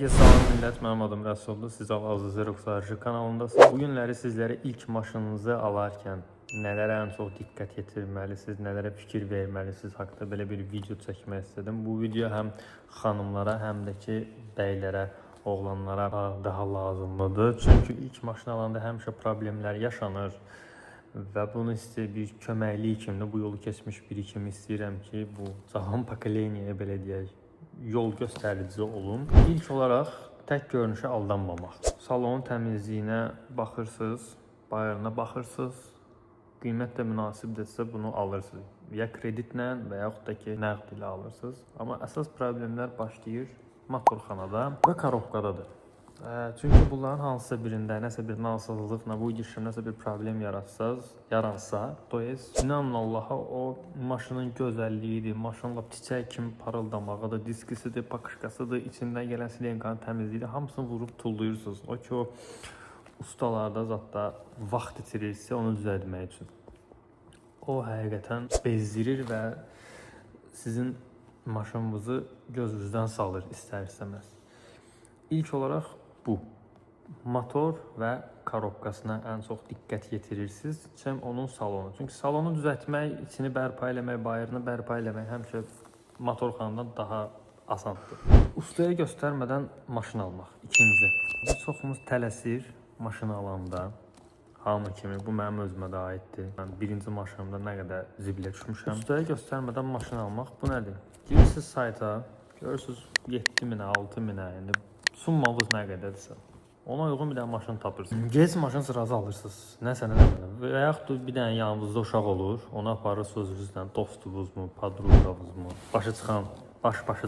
Salam millət, mənim adım Rəsuldur. Siz Al-Azı Xerox Arşiv kanalındasınız. Bu günləri sizlərə ilk maşınınızı alarkən nələrə ən çox diqqət yetirməlisiniz, nələrə fikir verməlisiniz haqqında belə bir video çəkmək istədim. Bu video həm xanımlara, həm də ki bəylərə, oğlanlara daha lazımlıdır. Çünki ilk maşın alanda həmişə problemlər yaşanır və bunu bir köməklik kimi, bu yolu keçmiş biri kimi istəyirəm ki, bu cavan pokoleniyaya belə deyək, yol göstərici olun. İlk olaraq tək görünüşə aldanmamaq. Salonun təmizliyinə baxırsınız, bayırına baxırsınız, qiymət də münasibdirsə bunu alırsınız. Ya kreditlə və yaxud da ki nəqd ilə alırsınız. Amma əsas problemlər başlayır motorxanada və korobkadadır. Çünki bunların hansısa birində nəsə bir nasazlıqla, bu girişimdə nəsə bir problem yaransa, inanın Allaha o maşının gözəlliyidir, maşınla çiçək kimi parıldamağıdır, diskisidir, pakışkasıdır, içindən gələn silinkanın təmizliyidir, hamısını vurub tulluyursunuz. O ki o ustalarda zətdə vaxt itirirsə onu düzəltmək üçün. O həqiqətən bezdirir və sizin maşınınızı gözünüzdən salır istər-istəməz. İlk olaraq bu motor və korobkasına ən çox diqqət yetirirsiniz, həm onun salonu. Çünki salonu düzəltmək, içini bərpa eləmək, bayırını bərpa eləmək həmişə motorxanadan daha asandır. Ustaya göstərmədən maşın almaq. İkinci, biz çoxumuz tələsir maşın alanda. Hamı kimi, bu mənim özümə də aiddir. Mən birinci maşınımda nə qədər zibilə düşmüşəm. Ustaya göstərmədən maşın almaq, bu nədir? Girirsiniz sayta, görürsünüz 7000-ə, 6000-ə, yəni summanız nə qədərdirsə, ona uyğun bir dənə maşın tapırsınız. Gec maşın sırası alırsınız, nəsə və yaxud da bir dənə yanınızda uşaq olur, onu aparırsınız sözünüzlə, dostunuzmu, padruqavuzmu, başı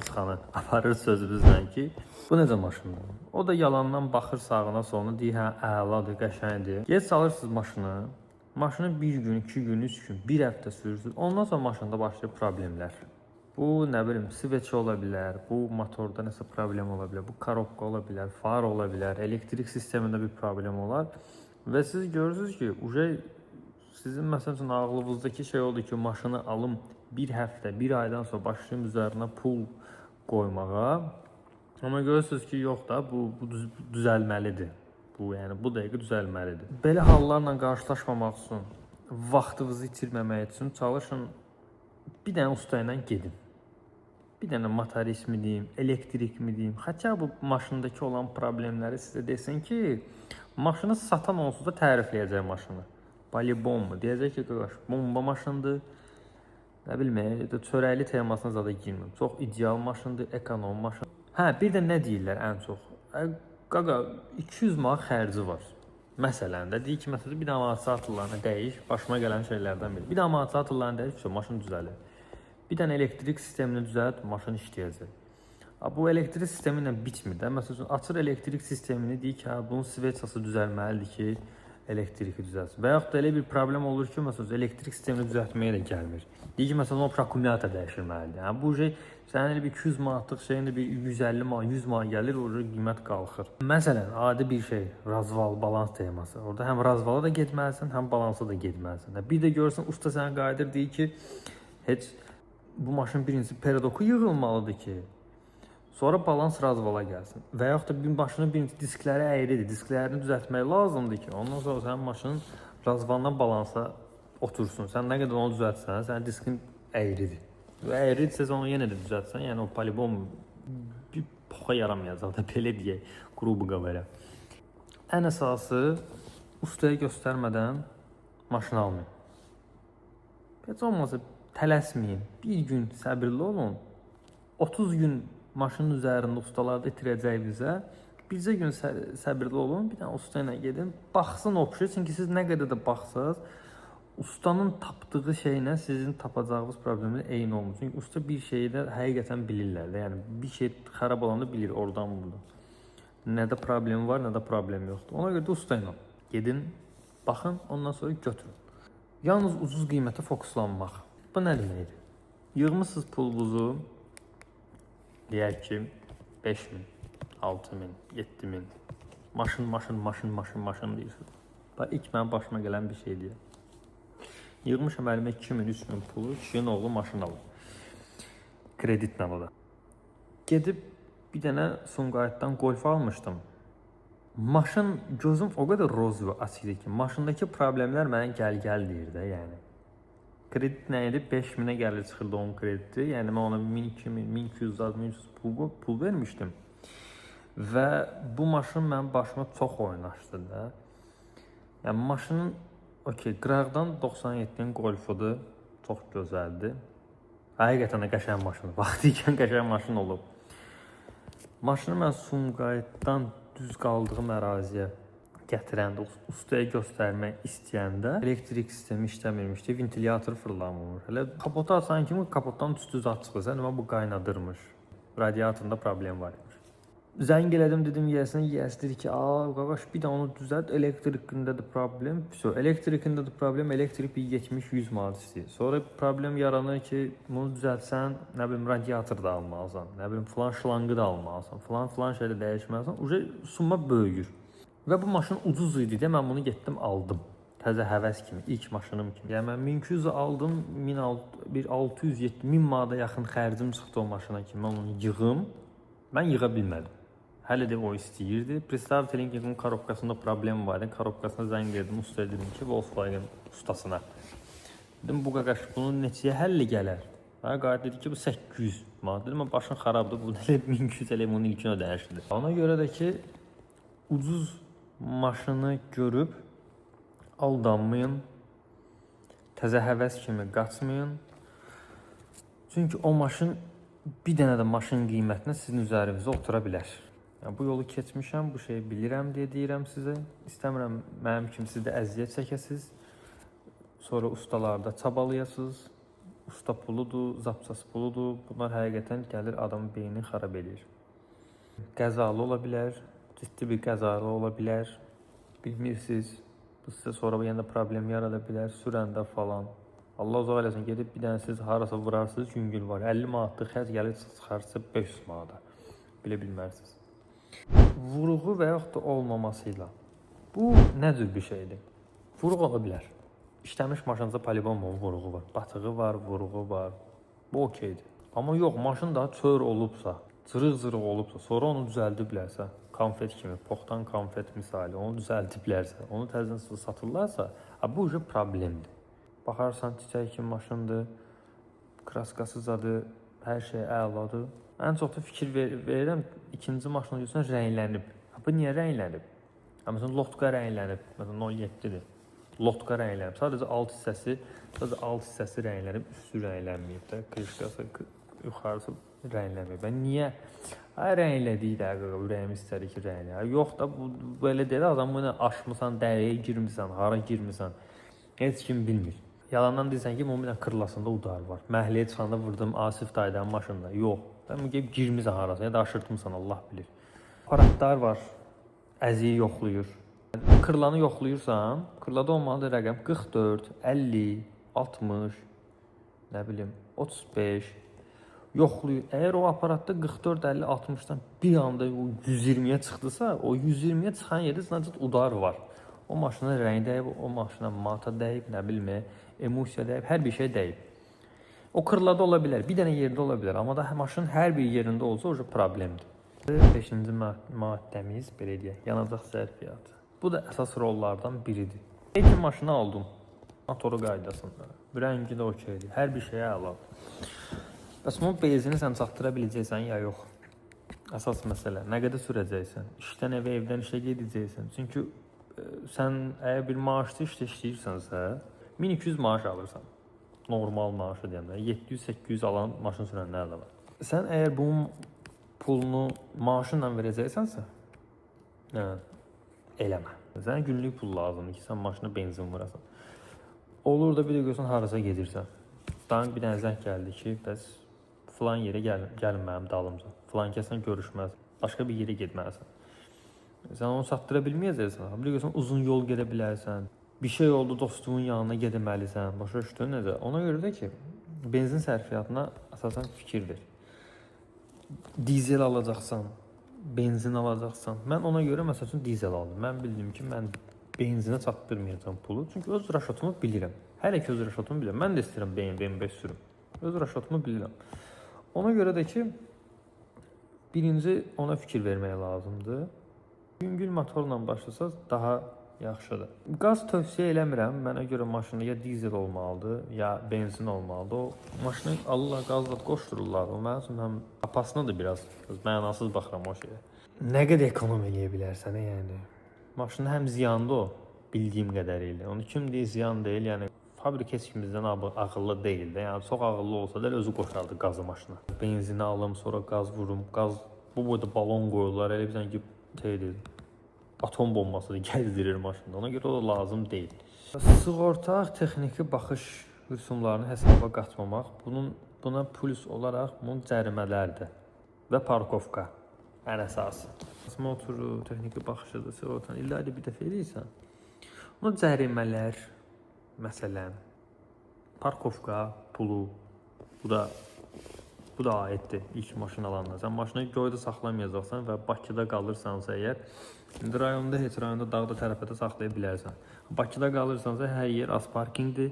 çıxanı aparır sözünüzlə ki, bu necə maşındır? O da yalandan baxır sağına soluna, deyir, hə, əladır, qəşəngdir. Gec alırsınız maşını, maşını bir gün, 2 gün, 3 gün, bir həftə sürürsünüz, ondan sonra maşında başlayır problemlər. Bu, nə bilim, switch ola bilər, bu motorda nəsə problem ola bilər, bu korobka ola bilər, far ola bilər, elektrik sistemində bir problem olar və siz görürsünüz ki, sizin məsəl üçün ağlınızdakı şey oldu ki, maşını alım bir həftə, bir aydan sonra başlayım üzərinə pul qoymağa, amma görürsünüz ki, yox da, bu düzəlməlidir. Yəni, bu dəqiqə düzəlməlidir. Belə hallarla qarşılaşmamaq üçün, vaxtınızı itirməmək üçün çalışın, bir dənə usta ilə gedin. Bir dənə motorist mi deyim, elektrik mi deyim. Hatta bu maşındakı olan problemləri sizə desin ki, maşını satan onsuz da tərifləyəcək maşını. Balibom mu? Deyəcək ki, qardaş, bomba maşındır. Nə bilməyək, çörəkli temasına zada girməm. Çox ideal maşındır, ekonom maşın. Hə, bir də nə deyirlər ən çox? Qaqa, 200 manat xərci var. Məsələn də, deyir ki, məsələn, bir dənə amaçı atırlarını dəyiş, başıma gələn şeylərdən biri. Bir dənə amaçı atırlarını dəyiş, maşın düzəlir. Bir dənə elektrik sistemini düzəlt, maşın işləyəcək. Bu elektrik sistemi ilə bitmir də. Məsələn, açır elektrik sistemini, deyir ki, bunun svetsası düzəlməlidir ki, elektriki düzəlsin. Və yaxud da elə bir problem olur ki, məsələn, elektrik sistemini düzəltməyə də gəlmir. Deyir ki, məsələn, o akkumulyator dəyişilməlidir. Bu şey, sənin elə bir 200 manatlıq şeyin də bir 150 manat, 100 manat gəlir, orada qiymət qalxır. Məsələn, adi bir şey, razval, balans teması. Orada həm razvala da getməlisən, həm balansa da getməlisən. Bir də görürsən, usta sənə qayıdır, deyir ki, heç bu maşın birincisi peridoku yığılmalıdır ki, sonra balans razvala gəlsin. Və yaxud da bir maşının birincisi diskləri əyridir, disklərini düzəltmək lazımdır ki, ondan sonra sənin maşının razvaldan balansa otursun. Sən nə qədər onu düzəltsən, sənin diskin əyridir. Və əyridirsə onu yenə də düzəltsən, yəni o polibom bir poxa yaramayacaq da, belə deyək, qrubu qabarə. Ən əsası, ustaya göstərmədən maşını almayın. Heç olmasa tələsməyin, bir gün səbirli olun, 30 gün maşının üzərində ustalarda itirəcəyinizə, bircə gün səbirli olun, bir dənə usta ilə gedin, baxsın o şey, çünki siz nə qədər də baxsınız, ustanın tapdığı şeylə sizin tapacağınız problemlə eyni olmur. Çünki usta bir şeyi də həqiqətən bilirlər, yəni bir şey xarab olanda bilir oradan buradan. Nədə problem var, nədə problem yoxdur. Ona görə də usta ilə gedin, baxın, ondan sonra götürün. Yalnız ucuz qiymətə fokuslanmaq. Bu nə deməkdir? Yığmışsınız pulunuzu, deyək ki, 5000, 6000, 7000, maşın deyirsiniz. İlk mənim başıma gələn bir şey deyək. Yığmışam əlimə 2000, 3000 pulu, kişinin oğlu maşın alır. Kreditlə o da. Gedib bir dənə Sumqayıtdan Golf almışdım. Maşın gözüm o qədər roz və açıq idi ki, maşındakı problemlər mənə gəl deyir də, yəni. Kredit nə idi? 5000-ə gəlir çıxırdı onun krediti. Yəni mən ona 1000, 2000, 1200, 1300 pul vermişdim. Və bu maşın mənim başıma çox oynaşdı da. Yəni maşının okey, qıraqdan 97-nin Golfudur. Çox gözəldir. Həqiqətən də qəşəng maşındır. Vaxtı ikən qəşəng maşın olub. Maşını mən Sumqayıtdan düz qaldığım əraziyə gətirəndə, ustaya göstərmək istəyəndə elektrik sistemi işləmirmişdi, ventilyator fırlanmır. Hələ kapotu açan kimi kapotdan düz açıqdır. Sən bu qaynadırmış. Radiatorunda problem var imiş. Zəng elədim, dedim yiyəsinə, yiyəsi dedi ki, qaqaş bir də onu düzəlt, elektrikində də problem. Elektrikində də problem, elektrik bir 70-100 manat istəyir. Sonra problem yaranır ki, bunu düzəltsən, nə bilim, radiator da almalısan, nə bilim, filan şlangı da almalısan, filan şeylə dəyişməlisən. Uca summa böyüyür. Və bu maşın ucuz idi də, mən bunu getdim aldım. Təzə həvəs kimi, ilk maşınım kimi. Yəni mən 1200 aldım, 1600-1000 manata yaxın xərcim çıxdı o maşına ki, mən onu yığım. Mən yığa bilmədim. Hələ də o istəyirdi. Представьте, onun korobkasında problem var idi. Korobkasına zəng verdim, ustaya dedim ki, Volkswagen ustasına. Dedim, bu qaqaş, bunun neçəyə həlli gələr? Qayıt dedi ki, bu 800 manat. Dedim, başın xarabdır, bu elə 1200 elə bunun ilkin ödənişlidir. Ona görə də ki, ucuz maşını görüb aldanmayın, təzə həvəs kimi qaçmayın. Çünki o maşın bir dənə də maşın qiymətinə sizin üzərinizə otura bilər. Yəni, bu yolu keçmişəm, bu şeyi bilirəm deyə deyirəm sizə. İstəmirəm mənim kimi siz də əziyyət çəkəsiz. Sonra ustalarda çabalayasınız. Usta puludur, zapçası puludur. Bunlar həqiqətən gəlir adamın beynini xarab edir. Qəzalı ola bilər, ciddi bir qəzalı ola bilər. Bilmirsiniz. Bu sizə sonra yenə problem yarada bilər, sürəndə falan. Allah uzaq eləsin, gedib bir dənə siz harasa vurarsınız, yüngül var. 50 manatlıq xərc gəlir çıxarsa 500 manata. Bilə bilmərsiniz. Vuruğu və yaxud da olmamasıyla. Bu nə cür bir şeydir? Vuruq ola bilər. İşləmiş maşınca polibomon vuruğu var. Batığı var, vuruğu var. Bu okeydir. Amma yox, maşın daha çör olubsa, cırıq-cırıq olubsa, sonra onu düzəldiblərsə, konfet kimi, poxtan konfet misali, onu düzəldiblərsə, onu təzədən satırlarsa, bu ucu problemdir. Baxarsan, çiçək kimi maşındır, kraskasızadır, hər şey əladır. Ən çox da fikir verirəm, ikinci maşına görsən rənglənib. Bu niyə rənglənib? Məsələn, lotka rənglənib, məsələn 07-dir. Lotka rənglənib. Sadəcə alt hissəsi rənglənib, üstü rənglənməyib də, krişkası, yuxarısı rənglənməyib. Niyə? Rənglədik də, ürəyim istədi ki, rənglənib. Yox da, bu belə deyil, adam bunu aşmısan, dəriyə girmirsən, hara girmirsən, heç kim bilmir. Yalandan deyirsən ki, bunun bir kırlasında udar var. Məhliyə çıxanda vurdum Asif dayıdan maşında. Yox. Sən girmirsən harasa, ya da aşırtmısan, Allah bilir. Aparatlar var, əziyi yoxlayır. Kırlanı yoxlayırsan, kırlada olmalıdır rəqəm 44, 50, 60, nə bilim, 35 yoxlayır. Əgər o aparatda 44, 50, 60-dan bir anda 120-yə çıxdısa, o 120-yə çıxan yerdə sadəcə udar var. O maşına rəng dəyib, o maşına mata dəyib, nə bilmə, emosiya dəyib, hər bir şey dəyib. O kırlada ola bilər, bir dənə yerdə ola bilər, amma da maşın hər bir yerində olsa o problemdir. 5-ci maddəmiz, belə deyək, yanacaq sərfiyyatı. Bu da əsas rollardan biridir. Peki maşını aldım, motoru qaydasında, rəngi də okeydir, hər bir şeyə əladır. Bəs bunun benzini sən çatdıra biləcəksən ya yox? Əsas məsələ, nə qədər sürəcəksən, işdən evə, evdən işə gedəcəksən. Çünki sən əgər bir maaşlı işdə işləyirsənsə, 1200 maaş alırsan. Normal maaşı deyəndə, 700-800 alan maşın sürənlər də var. Sən əgər bunun pulunu maaşınla verəcəksənsə, eləmə. Sənə günlük pul lazımdır ki, sən maşına benzin vurasan. Olur da bir də görsən, harasa gedirsən. Dan bir dənə zəng gəldi ki, bəs filan yerə gəlin mənim dalımca. Filan kəsən görüşməz, başqa bir yerə getməlisən. Sən onu çatdıra bilməyəcəksən. Bir də görsən, uzun yol gedə bilərsən. Bir şey oldu, dostumun yanına gedəməlisən, başa düşdün necə? Ona görə də ki, benzin sərfiyyatına əsasən fikir ver. Dizel alacaqsan, benzin alacaqsan. Mən ona görə məsəl üçün dizel aldım. Mən bildim ki, mən benzinə çatdırmayacağam pulu. Çünki öz rəşatımı bilirəm. Hələ ki, öz rəşatımı bilirəm. Mən də istəyirəm BMW sürüm. Öz rəşatımı bilirəm. Ona görə də ki, Birinci ona fikir vermək lazımdır. Yüngül motorla başlasaz daha yaxşıdır. Qaz tövsiyə eləmirəm. Mənə görə maşında ya dizel olmalıdır, ya benzin olmalıdır. O maşını alırlar, qazla qoşdururlar. O mənim üçün həm apasınadır biraz mənasız baxıram o şeyə. Nə qədər ekonom eləyə bilərsən, yəni. Maşının həm ziyandır o, bildiyim qədərilə. Onu kim deyir ziyan deyil, yəni fabrika heç kimizdən ağıllı deyil də. Yəni çox ağıllı olsa da özü qoşardı qazı maşına. Benzini alım, sonra qaz vurum, qaz bu boyda balon qoyurlar, elə bir ki şeydir. Atom bombası gəzdirir maşında. Ona görə o da lazım deyil. Sığorta, texniki baxış rüsumlarını hesaba qatmamaq, buna plus olaraq bunun cərimələrdir və parkovka ən əsası. Motoru, texniki baxışıdır, sığortanı illərdə bir dəfə eləyirsən. Buna cərimələr, məsələn, parkovka pulu, bu da aiddir ilk maşın alanda. Sən maşını göydə saxlamayacaqsan və Bakıda qalırsansa əgər, indi rayonda heç rayonda dağda tərəfədə saxlaya bilərsən. Bakıda qalırsansa hər yer asparkingdir.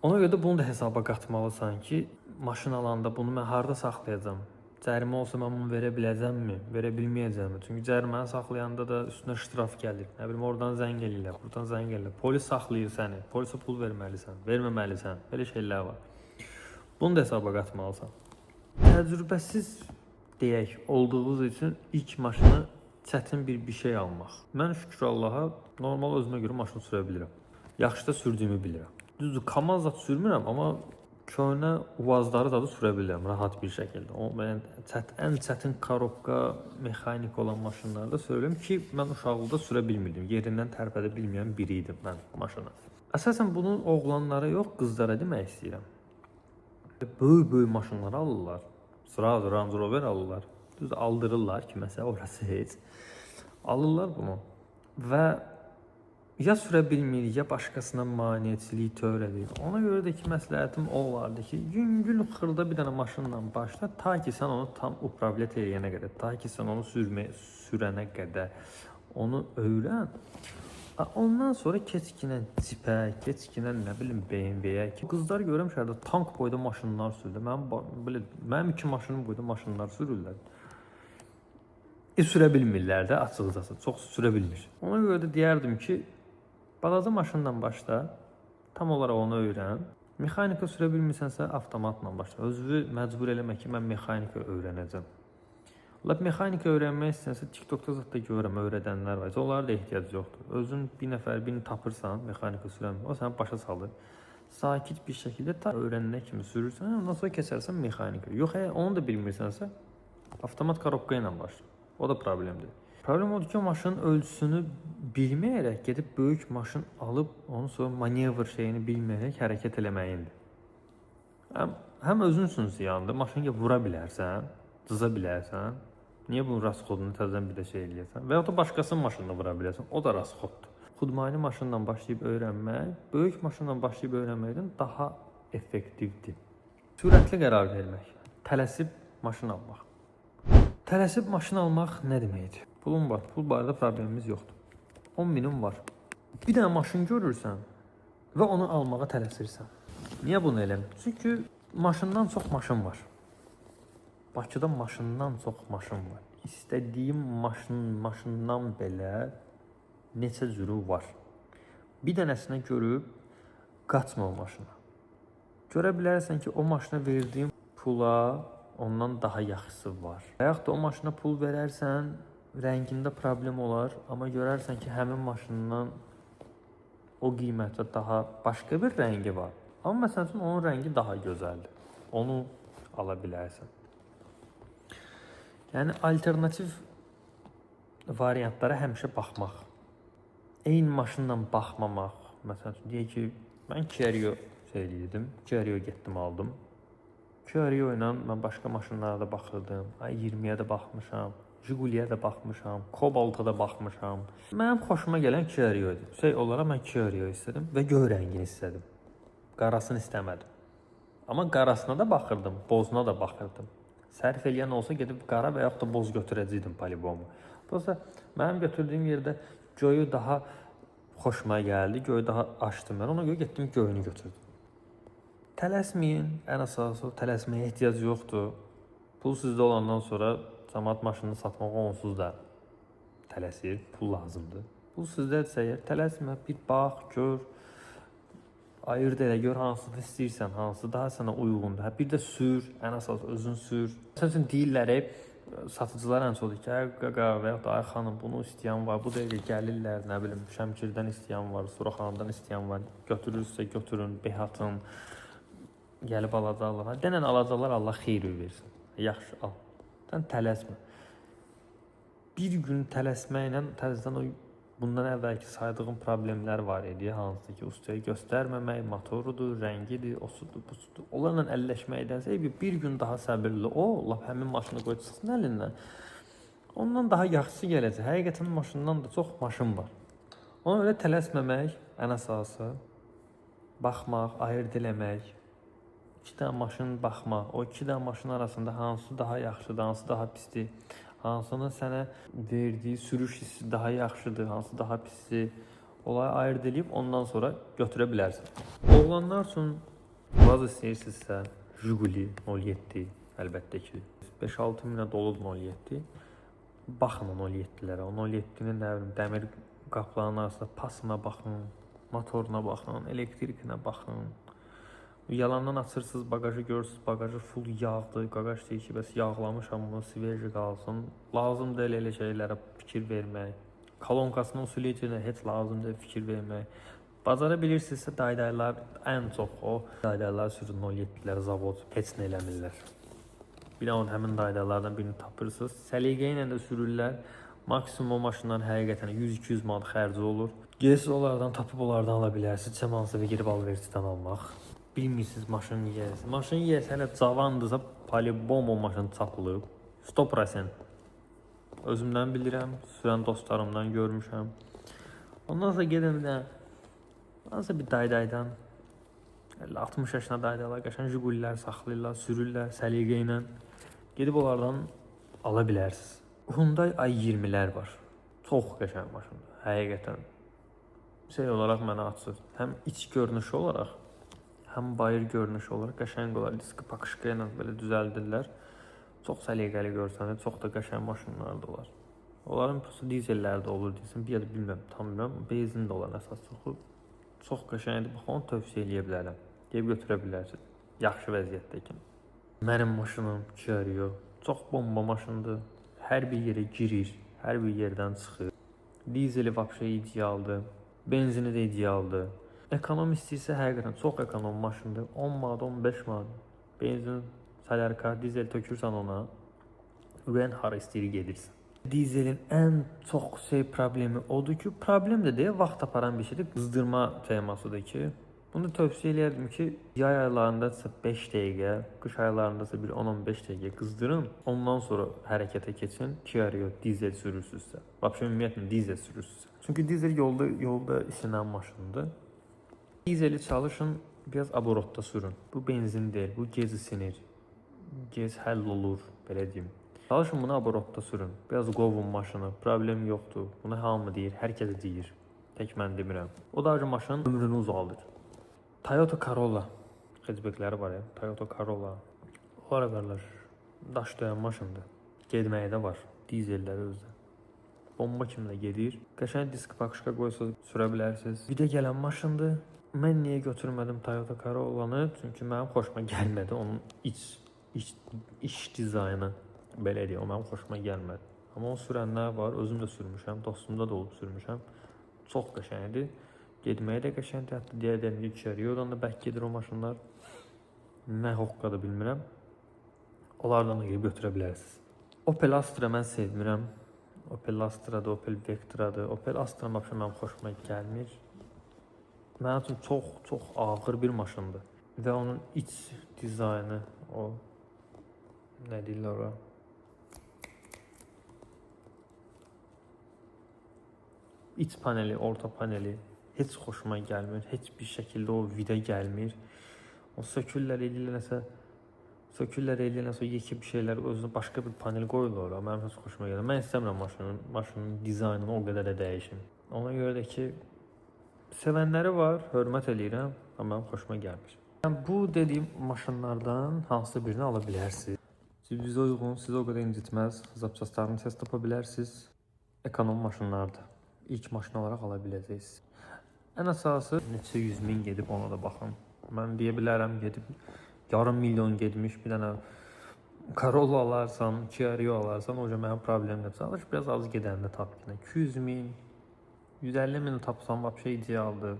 Ona görə də bunu da hesaba qatmalısan ki, maşın alanda bunu mən harda saxlayacağam? Cərimə olsa mən bunu verə biləcəmmi, verə bilməyəcəmmi? Çünki cəriməni saxlayanda da üstünə ştraf gəlir. Nə bilim, oradan zəng eləyirlər, buradan zəng eləyirlər. Polis saxlayır səni, polisə pul verməlisən, verməməlisən. Belə şeylər var. Bunu da hesaba qatmalısan. Təcrübəsiz deyək olduğunuz üçün ilk maşını çətin bir şey almaq. Mən şükür Allaha normal özümə görə maşın sürə bilirəm. Yaxşı da sürdüyümü bilirəm. Düzdür, Kamaz da sürmürəm, amma köhnə Uvazları da sürə bilirəm rahat bir şəkildə. O mən ən çətin korobka, mexanik olan maşınlarda söyləyim ki, mən uşaqlıqda sürə bilmirdim. Yerindən tərpədə bilməyən biri idim mən maşına. Əsasən bunu oğlanlara yox, qızlara demək istəyirəm. Böyük maşınlar alırlar. Sıra Range Rover alırlar. Düz aldırırlar ki, məsələ orası heç. Alırlar bunu və ya sürə bilmir, ya başqasına maneçilik törədir. Ona görə də ki, məsləhətim o vardı ki, yüngül xırda bir dənə maşınla başla, ta ki sən onu tam upravlət eləyənə qədər, ta ki sən onu sürənə qədər onu öyrən. Ondan sonra keçkinən Jeepə, keçkinən nə bilim BMW-yə ki, qızlar görürəm şəhərdə tank boyda maşınlar sürür. Mənim iki maşınım boyda maşınlar sürürlər. Sürə bilmirlər də açıqcası, çox sürə bilmir. Ona görə də deyərdim ki, balaca maşınla başla, tam olaraq onu öyrən. Mexanika sürə bilmirsənsə avtomatla başla. Özünü məcbur eləmə ki, mən mexanika öyrənəcəm. Mexanika öyrənmək istəyirsə, TikTokda zətdə görürəm, öyrədənlər var. Onlara da ehtiyac yoxdur. Özün bir nəfər, birini tapırsan, mexanika sürən, o səni başa salır. Sakit bir şəkildə ta öyrənənə kimi sürürsən, ondan sonra keçərsən mexanika. Yox, onu da bilmirsənsə, avtomat korobka ilə başla. O da problemdir. Problem odur ki, o maşının ölçüsünü bilməyərək gedib böyük maşın alıb, onu sonra manevr şeyini bilməyərək hərəkət eləməyindir. Həm özün üçün ziyandır, maşını vura bilərsən, cıza bilərsən. Niyə bunun rasxodunu təzədən bir də şey eləyəsən? Və ya da başqasının maşınını vura bilərsən, o da rasxoddur. Xudmani maşınla başlayıb öyrənmək, böyük maşınla başlayıb öyrənməkdən daha effektivdir. Sürətli qərar vermək, tələsib maşın almaq. Tələsib maşın almaq nə deməkdir? Pulun var, pul barədə problemimiz yoxdur. 10 minim var. Bir dənə maşın görürsən və onu almağa tələsirsən. Niyə bunu eləmir? Çünki maşından çox maşın var. Bakıda maşından çox maşın var. İstədiyim maşından belə neçə cürü var. Bir dənəsinə görüb qaçma o maşına. Görə bilərsən ki, o maşına verdiyim pula ondan daha yaxşısı var. Və yaxud da o maşına pul verərsən, rəngində problem olar, amma görərsən ki, həmin maşından o qiymətdə daha başqa bir rəngi var. Amma məsəl üçün onun rəngi daha gözəldir. Onu ala bilərsən. Yəni alternativ variantlara həmişə baxmaq. Eyni maşınla baxmamaq. Məsələn, deyək ki, mən Kia Rio eləyirdim. Kia Rio getdim aldım. Kia Rio ilə mən başqa maşınlara da baxırdım. i20-yə də baxmışam, Jiguliyə də baxmışam, Kobalta da baxmışam. Mənim xoşuma gələn Kia Rio idi. Şey olaraq mən Kia Rio istədim və göy rəngini istədim. Qarasını istəmədim. Amma qarasına da baxırdım, bozuna da baxırdım. Sərf eləyən olsa gedib qara və yaxud da boz götürəcəkdim polibomu. Prosta mənim götürdüyüm yerdə göyü daha xoşuma gəldi, göyü daha açdım mən. Ona görə getdim göyünü götürdüm. Tələsməyin, ən əsası tələsməyə ehtiyac yoxdur. Pul sizdə olandan sonra Cəmaət maşınını satmaq onsuz da tələsir, pul lazımdır. Bu sizdədirsə əgər tələsmə, bir bax, gör, ayırd elə, gör hansını istəyirsən, hansı daha sənə uyğundur. Bir də sür, ən əsas özün sür. Məsəl üçün deyirlər, satıcılar ən çoxdur ki, qaqa və yaxud da ay xanım bunu istəyən var, bu dəqiqə gəlirlər, nə bilim, Şəmkirdən istəyən var, Suraxanıdan istəyən var, götürürsə götürün, behatın, gəlib alacaqlar. Denən alacaqlar, Allah xeyir versin. Yaxşı, al. Sən tələsmə. Bir gün tələsməklə təzədən o bundan əvvəlki saydığım problemlər var idi, hansı ki, ustaya göstərməmək, motorudur, rəngidir, osudur, busudur. Onlarla əlləşməkdənsə bir gün daha səbirli ol, lap həmin maşını qoy çıxsın əlindən. Ondan daha yaxşısı gələcək. Həqiqətən maşından da çox maşın var. Ona görə tələsməmək ən əsası, baxmaq, ayırd eləmək, 2 dənə maşın baxmaq, o 2 dənə maşın arasında hansı daha yaxşıdır, hansı daha pisdir, hansının sənə verdiyi sürüş hissi daha yaxşıdır, hansı daha pisdir, onları ayırd edib ondan sonra götürə bilərsən. Oğlanlar üçün bazı istəyirsinizsə, Jiguli 07, əlbəttə ki, 5-6 minə doludur 07. Baxın 07-lərə, 07-nin nə bilim, dəmir qaplarının arasında pasına baxın, motoruna baxın, elektrikinə baxın. Yalandan açırsınız, bagajı görürsünüz, bagajı full yağdır, bagaj deyir ki, bəs yağlamışam, bunu siverji qalsın. Lazım deyil elə şeylərə fikir vermək. Kolonkasının usuliyyətinə heç lazım deyil fikir vermək. Bacara bilirsinizsə, daydaylar ən çox o daydaylar sürün 07-lər, zavod heç nə eləmirlər. Bir də onun həmin daydaylardan birini tapırsınız. Səliqə ilə də sürürlər. Maksimum o maşınların həqiqətən 100-200 manat xərci olur. Gesiz onlardan tapıb onlardan ala bilərsiniz. Çəmansı və girib alverçidən almaq. Bilmirsiniz maşın yiyəsi. Maşın yiyəsi hələ cavandırsa, palibom o maşın çapılıb. 100%. Özümdən bilirəm, sürən dostlarımdan görmüşəm. Ondan sonra gedəm də, hansısa bir daydaydan, 60 yaşına daydaylar, qəşən Jigulilər saxlayırlar, sürürlər səliqə ilə. Gedib onlardan ala bilərsiniz. Hyundai i20'lər var. Çox qəşəng maşındır, həqiqətən. Şey olaraq mənə açır. Həm iç görünüşü olaraq, həm bayır görünüşü olaraq qəşəng olar. Diski pakışqa ilə belə düzəldirlər. Çox səliqəli görsənir, çox da qəşəng maşınlar da olar. Onların dizelləri də olur deyəsən, bir ya da bilmirəm, tam bilmirəm. Benzin də olan əsas çoxu. Çox qəşəngdir, bax onu tövsiyə edə bilərəm. Deyib götürə bilərsiniz. Yaxşı vəziyyətdəkin. Mənim maşınım Kia Rio. Çox bomba maşındır. Hər bir yerə girir, hər bir yerdən çıxır. Dizeli vəbşə idealdır. Benzini də idealdır. Ekonom istəyirsə həqiqətən çox ekonom maşındır. 10 manat, 15 manat. Benzin, salərka, dizel tökürsən ona, ürəyən hara istəyir gedirsən. Dizelin ən çox problemi odur ki, problem də deyə vaxt aparan bir şeydir. Qızdırma temasıdır ki, bunu tövsiyə edərdim ki, yay aylarında 5 dəqiqə, qış aylarında bir 10-15 dəqiqə qızdırın. Ondan sonra hərəkətə keçin. Kia Rio dizel sürürsünüzsə, vəbşə ümumiyyətlə dizel sürürsünüzsə. Çünki dizel yolda isinən maşındır. Dizeli çalışın, biraz aborotda sürün. Bu benzin deyil, bu gez isinir. Gez həll olur, belə deyim. Çalışın bunu aborotda sürün. Biraz qovun maşını, problem yoxdur. Bunu hamı deyir, hər kəs deyir. Tək mən demirəm. O da maşının ömrünü uzaldır. Toyota Corolla. Hatchbackləri var ya, Toyota Corolla. O aralarlar daş döyan maşındır. Gedməyi də var, dizelləri özdə. Bomba kimi də gedir. Qəşəng disk pakışqa qoysanız sürə bilərsiniz. Bir də gələn maşındır. Mən niyə götürmədim Toyota Corollanı? Çünki mənim xoşuma gəlmədi. Onun iç dizaynı, belə deyək, o mənim xoşuma gəlmədi. Amma o sürənlər var, özüm də sürmüşəm, dostumda da olub sürmüşəm. Çox qəşəngdir. Getməyə də qəşəngdir. Hətta deyərəm ki, Kia Rio'dan da bək gedir o maşınlar. Nə hoqqadır bilmirəm. Onlardan da gedib götürə bilərsiniz. Opel Astra mən sevmirəm. Opel Astra'dır, Opel Vectra'dır. Opel Astra mənim xoşuma gəlmir. Mənim üçün çox ağır bir maşındır. Və onun iç dizaynı, o nə deyirlər ora? İç paneli, orta paneli heç xoşuma gəlmir. Heç bir şəkildə o vida gəlmir. O sökürlər eləyirlərsə, o yekə bir şeylər özünə başqa bir panel qoyurlar. Mənim heç xoşuma gəlir. Mən istəmirəm maşının dizaynını o qədər də dəyişim. Ona görə də ki, sevənləri var, hörmət eləyirəm, amma mənim xoşuma gəlmir. Yəni, bu dediyim maşınlardan hansısa birini ala bilərsiniz. Bizə uyğun, sizi o qədər incitməz. Zapçastlarını tez tapa bilərsiniz. Ekonom maşınlardır. İlk maşın olaraq ala biləcəksiniz. Ən əsası neçə 100 min gedib ona da baxın. Mən deyə bilərəm gedib yarım milyon getmiş bir dənə Corolla alarsan, Kia Rio alarsan, o mənim problemdir. Çalış biraz az gedəndə tap yine. 200 min, 150 min tapsan vəbşə idealdır.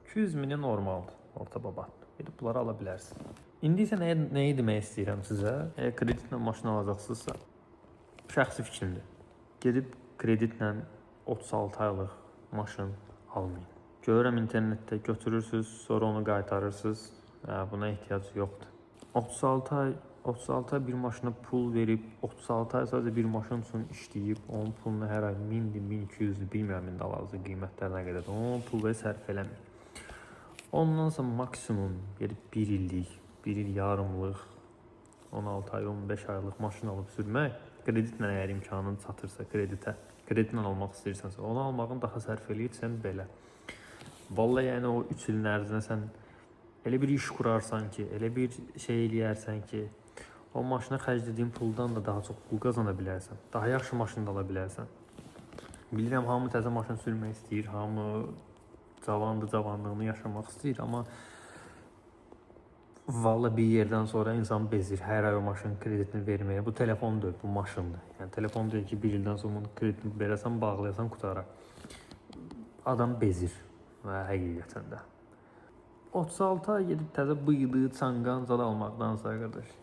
200 mini normaldır, orta babatdır. Gedib bunları ala bilərsin. İndi isə nəyi demək istəyirəm sizə? Əgər kreditlə maşın alacaqsınızsa, şəxsi fikrimdir. Gedib kreditlə 36 aylıq maşın almayın. Görürəm internetdə götürürsünüz, sonra onu qaytarırsınız. Buna ehtiyac yoxdur. 36 ay bir maşına pul verib, 36 ay sadəcə bir maşın üçün işləyib, onun pulunu hər ay 1000-dir, 1200-dür, bilmirəm indi hal-hazırda qiymətlər nə qədərdir. Onun pulu sərf eləmir. Ondan sonra maksimum gedib 1 illik, 1 il yarımlıq, 16 ay, 15 aylıq maşın alıb sürmək, kreditlə əgər imkanın çatırsa kreditlə almaq istəyirsənsə, onu almağın daha sərf eləyirsən belə. Vallahi yəni o 3 ilin ərzində sən elə bir iş kurarsan ki, elə bir şey eləyərsən ki, o maşına xərclədiyin puldan da daha çox pul qazana bilərsən. Daha yaxşı maşın da ala bilərsən. Bilirəm, hamı təzə maşın sürmək istəyir, hamı cavanlığını yaşamaq istəyir, amma vallahi bir yerdən sonra insan bezir. Hər ay o maşın kreditini verməyə. Bu telefon deyil, bu maşındır. Yəni telefon deyil ki, bir ildən sonra kreditini verəsən, bağlayasan, qutara. Adam bezir və həqiqətən də. 36 ay gedib təzə bıyığı, çanqancal almaqdansa qardaş,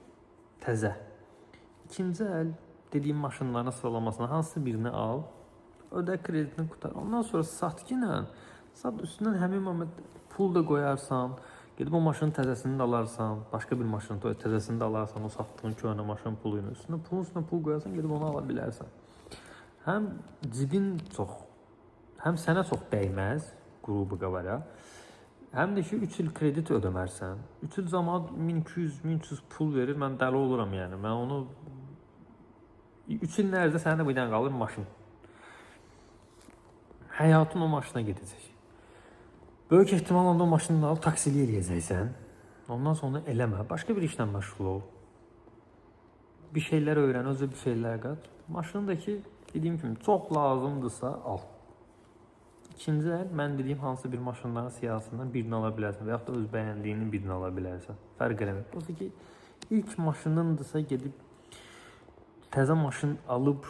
təzə. İkinci əl dediyim maşınların sıralamasına hansısa birini al, ödə kreditini qutar. Ondan sonra sat üstündən həmin moment pul da qoyarsan, gedib o maşının təzəsini də alarsan, başqa bir maşının təzəsini də alarsan, o satdığın köhnə maşın puluyla pulun üstünə pul qoyarsan, gedib onu ala bilərsən. Həm cibin çox, həm sənə çox dəyməz, qrubu qavara. Həm də ki 3 il kredit ödəmərsən. 3 il cəmaət 1200-1300 pul verir, mən dəli oluram yəni. Mən onu 3 ilin ərzində sənin də bir dənə qalır maşın. Həyatın o maşına gedəcək. Böyük ehtimal onda o maşını alıb taksili eləyəcəksən. Ondan sonra eləmə, başqa bir işlə məşğul ol. Bir şeylər öyrən, özə bir şeylər qat. Maşını da ki, dediyim kimi çox lazımdırsa al. İkinci əl, mən dediyim hansı bir maşınların siyasından birini ala bilərsən və yaxud da öz bəyəndiyinin birini ala bilərsən. Fərq eləmir. Oysa ki, ilk maşınındırsa gedib təzə maşın alıb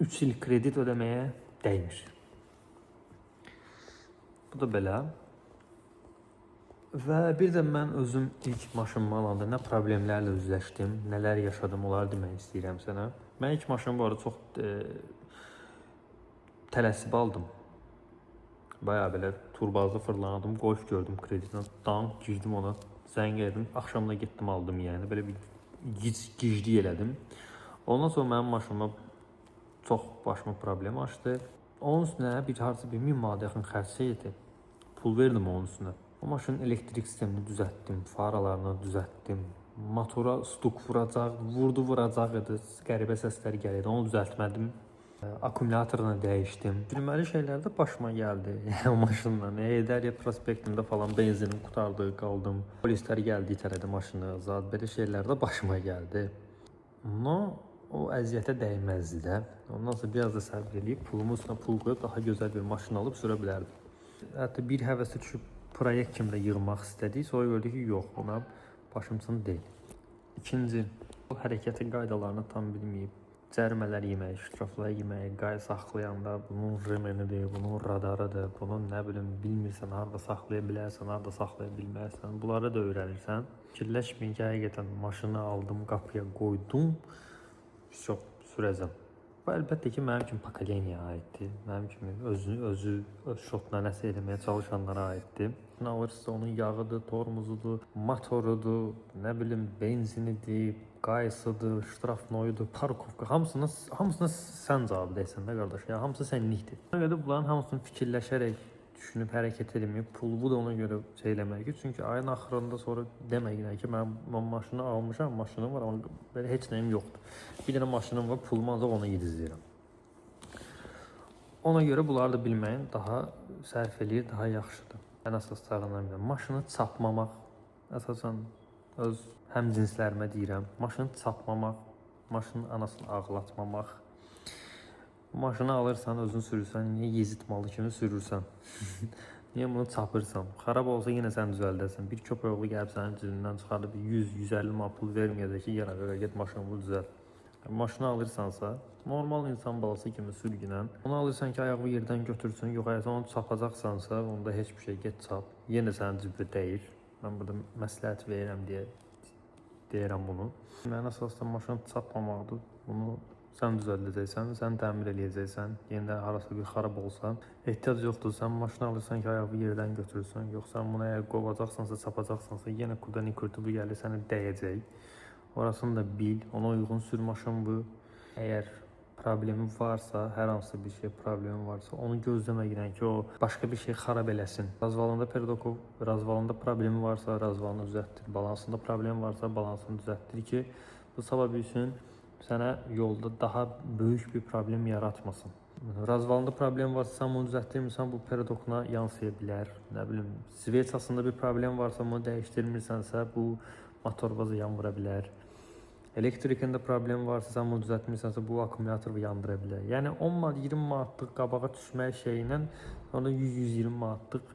3 il kredit ödəməyə dəymir. Bu da belə. Və bir də mən özüm ilk maşınımı alanda nə problemlərlə üzləşdim, nələr yaşadım, onları demək istəyirəm sənə. Mən ilk maşınımı bu arada çox tələsib aldım. Bayağı belə turbazda fırlanadım, Golf gördüm kreditinə, girdim ona, zəng elədim, axşamda getdim aldım yəni, belə bir giclik elədim. Ondan sonra mənim maşınıma çox başıma problem açdı. Onun üstünə harca 1000 manat yaxın xərc etdi. Pul verdim onun üstünə. O maşının elektrik sistemini düzəltdim, faralarını düzəltdim. Motora stuk vuracaq idi, qəribə səslər gəlirdi, onu düzəltmədim. Akkumulyatorunu dəyişdim. Gülməli şeylər də başıma gəldi o maşınla. Heydərya prospektində falan benzinim qutardı, qaldım. Polislər gəldi, itələdi maşını. Zat belə şeylər də başıma gəldi. Amma o əziyyətə dəyməzdi də. Ondan sonra biraz da səbr eləyib pulumun üstünə pul qoyub daha gözəl bir maşın alıb sürə bilərdim. Hətta bir həvəsi düşüb proyekt kimi də yığmaq istədik. Sonra gördük ki, yox, buna başımsın deyil. İkinci, o hərəkətin qaydalarını tam bilməyib. Cərimələr yemək, ştraflar yemək, qay saxlayanda bunun remenidir, bunun radarıdır, bunun nə bilim bilmirsən, harada saxlaya bilərsən, harada saxlaya bilməzsən. Bunları da öyrənirsən. Fikirləşməyin ki, həqiqətən maşını aldım, qapıya qoydum, çox sürəcəm. Bu əlbəttə ki, mənim kimi pokoleniyaya aiddir. Mənim kimi öz şotla nəsə eləməyə çalışanlara aiddir. Alırsa onun yağıdır, tormuzudur, motorudur, nə bilim benzinidir, qaysıdır, ştrafnoyudur, parkovka, hamısına sən cavab deyirsən də qardaş. Ya hamısı sənlikdir. Ona görə bunların hamısını fikirləşərək düşünüb hərəkət etməyib, pulu da ona görə şey eləmək. Çünki ayın axırında sonra deməyinə ki, mən maşını almışam, maşınım var, amma belə heç nəyim yoxdur. Bir dənə maşınım var, pulumu ancaq ona yedizləyirəm. Ona görə bunları da bilməyin daha sərf eləyir, daha yaxşıdır. Ən əsas sağlanan maşını çapmamaq əsasən öz həmcinslərimə deyirəm, maşını çapmamaq, maşının anasını ağlatmamaq. Maşını alırsan, özün sürürsən, niyə yezid malı kimi sürürsən? Niyə bunu çapırsan? Xarab olsa yenə sən düzəldərsən. Bir köpəyoğlu gəlib sənin cibindən çıxardıb 100-150 manat pul verməyəcək ki, yenə görə get maşını düzəlt. Maşını alırsansa, normal insan balası kimi sürgünən, onu alırsan ki, ayağı yerdən götürsün, yox, əgər onu çapacaqsansa, onda heç bir şey get çap. Yenə sənin cibdə deyil. Mən burada məsləhət verirəm deyə deyirəm bunu. Mən əsasında maşını çapmamaqdır. Bunu sən düzəldəcəksən, sən təmir eləyəcəksən. Yenə harasa bir xarab olsa, ehtiyac yoxdur. Sən maşını alırsan ki, ayağı yerdən götürürsən. Yox, sən bunu əgər qovacaqsansa, çapacaqsansa, yenə kudan kurtubu gəlir sənə dəyəcək. Orasını da bil, ona uyğun sür maşın bu. Əgər problemi varsa, hər hansı bir şey problemi varsa, onu gözləməklə ki, o başqa bir şey xarab eləsin. Razvalında Perdokov, razvalında problemi varsa, razvalını düzəltdir. Balansında problem varsa, balansını düzəltdir ki, bu sabah bilsin sənə yolda daha böyük bir problem yaratmasın. Razvalında problem varsa, sən bunu düzəltdirmirsən, bu Perdokuna yansıya bilər. Nə bilim, Svetsasında bir problem varsa, bunu dəyişdirmirsənsə, bu motorbazı yandıra bilər. Elektrikində problem varsa, sən bunu düzəltmirsənsə, bu akkumulatoru yandıra bilər. Yəni 10 manat, 20 manatlıq qabağa düşmək şeylə onda 100-120 manatlıq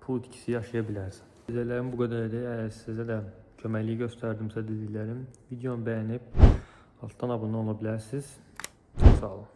pul itkisi yaşaya bilərsən. Bizələrim bu qədərdir. Əgər sizə də köməkliyi göstərdimsə dediklərim, videonu bəyənib altdan abunə ola bilərsiniz. Sağ olun.